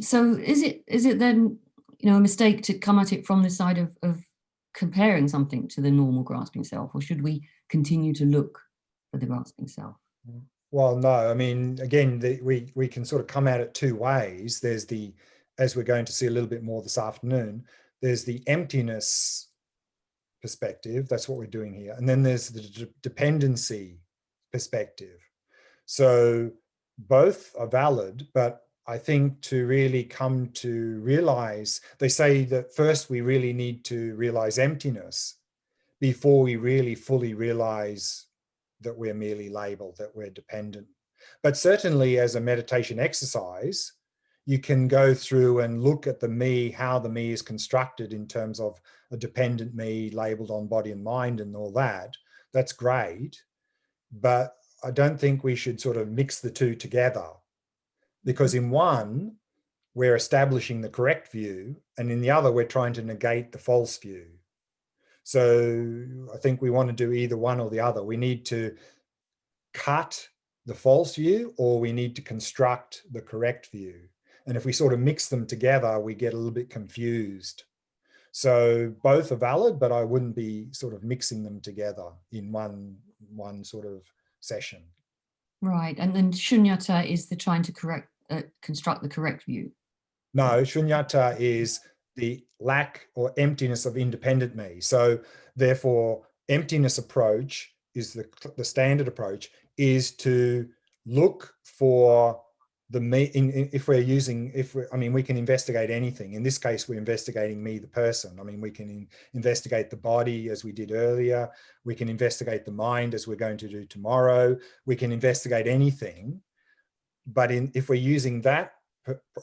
Speaker 3: So is it then, you know, a mistake to come at it from the side of comparing something to the normal grasping self, or should we continue to look for the grasping self?
Speaker 1: Well, no, I mean, again, we can sort of come at it two ways. There's the, as we're going to see a little bit more this afternoon, there's the emptiness perspective. That's what we're doing here. And then there's the dependency perspective. So both are valid, but I think to really come to realize, they say that first we really need to realize emptiness before we really fully realize that we're merely labeled, that we're dependent. But certainly as a meditation exercise, you can go through and look at the me, how the me is constructed in terms of a dependent me labeled on body and mind and all that. That's great. But I don't think we should sort of mix the two together, because in one, we're establishing the correct view, and in the other, we're trying to negate the false view. So I think we want to do either one or the other. We need to cut the false view, or we need to construct the correct view. And if we sort of mix them together, we get a little bit confused. So both are valid, but I wouldn't be sort of mixing them together in one sort of session.
Speaker 3: Right, and then shunyata is the trying to construct the correct view.
Speaker 1: No, shunyata is the lack or emptiness of independent me. So therefore, emptiness approach is the standard approach, is to look for the me. I mean, we can investigate anything. In this case, we're investigating me, the person. I mean, we can investigate the body as we did earlier. We can investigate the mind as we're going to do tomorrow. We can investigate anything. But if we're using that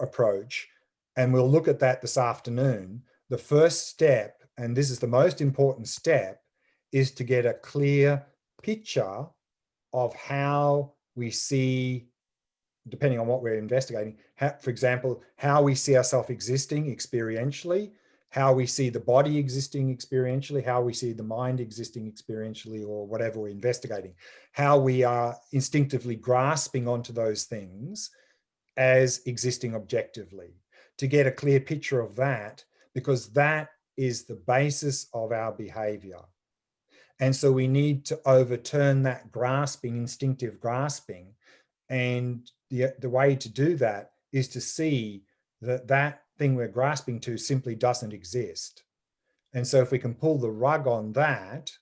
Speaker 1: approach, and we'll look at that this afternoon, the first step, and this is the most important step, is to get a clear picture of how we see, depending on what we're investigating, for example, how we see ourselves existing experientially, how we see the body existing experientially, how we see the mind existing experientially, or whatever we're investigating, how we are instinctively grasping onto those things as existing objectively, to get a clear picture of that, because that is the basis of our behavior. And so we need to overturn that grasping, instinctive grasping. And the way to do that is to see that that thing we're grasping to simply doesn't exist. And so if we can pull the rug on that,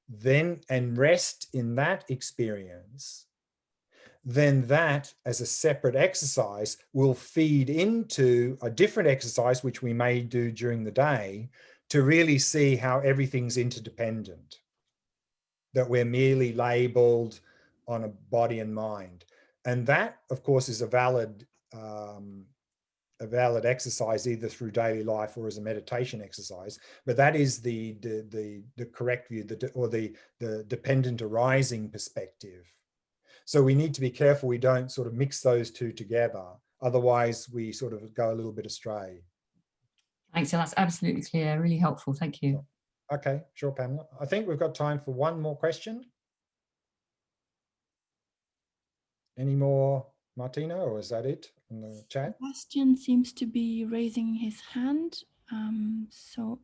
Speaker 1: then, and rest in that experience, then that as a separate exercise will feed into a different exercise, which we may do during the day, to really see how everything's interdependent, that we're merely labeled on a body and mind. And that, of course, is a valid exercise, either through daily life or as a meditation exercise. But that is the correct view, or the dependent arising perspective. So we need to be careful we don't sort of mix those two together. Otherwise, we sort of go a little bit astray.
Speaker 3: Thanks. So that's absolutely clear. Really helpful. Thank you.
Speaker 1: Okay, sure, Pamela. I think we've got time for one more question. Any more, Martina, or is that it in the chat?
Speaker 2: Sebastian seems to be raising his hand. So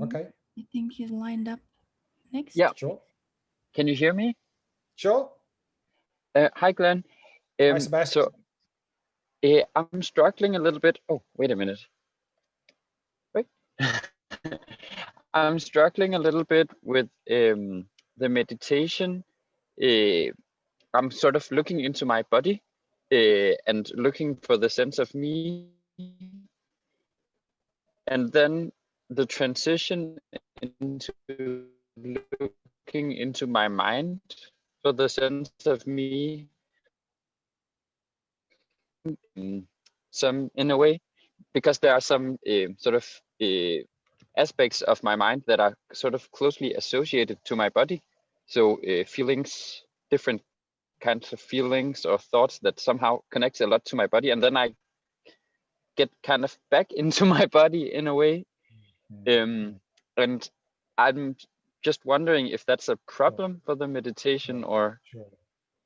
Speaker 1: Okay.
Speaker 2: I think he's lined up next.
Speaker 4: Yeah.
Speaker 1: Sure.
Speaker 4: Can you hear me?
Speaker 1: Sure.
Speaker 4: Hi, Glenn.
Speaker 1: Hi, Sebastian.
Speaker 4: So I'm struggling a little bit. Oh, wait a minute. Wait. I'm struggling a little bit with the meditation. I'm sort of looking into my body and looking for the sense of me. And then the transition into looking into my mind for the sense of me, in a way, because there are some sort of aspects of my mind that are sort of closely associated to my body. So feelings, different kinds of feelings or thoughts that somehow connects a lot to my body, and then I get kind of back into my body in a way. And I'm just wondering if that's a problem for the meditation, or...
Speaker 1: Sure.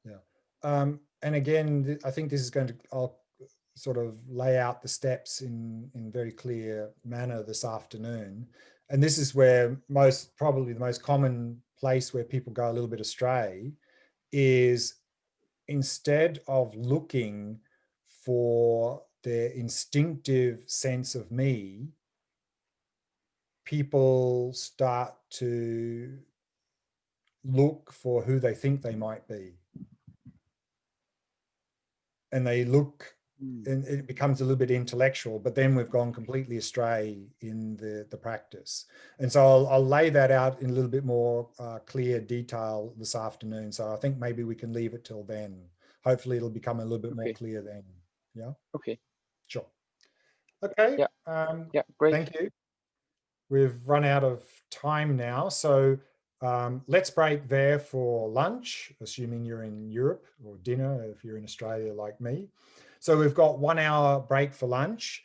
Speaker 1: Yeah. And again, I think this is going to, I'll sort of lay out the steps in very clear manner this afternoon. And this is where probably the most common place where people go a little bit astray is, instead of looking for their instinctive sense of me, people start to look for who they think they might be. And they look, and it becomes a little bit intellectual, but then we've gone completely astray in the practice. And so I'll lay that out in a little bit more clear detail this afternoon. So I think maybe we can leave it till then. Hopefully it'll become a little bit more clear then. Yeah.
Speaker 4: Okay.
Speaker 1: Sure. Okay.
Speaker 4: Yeah. Yeah. Great.
Speaker 1: Thank you. We've run out of time now. So let's break there for lunch, assuming you're in Europe, or dinner if you're in Australia like me. So we've got 1 hour break for lunch.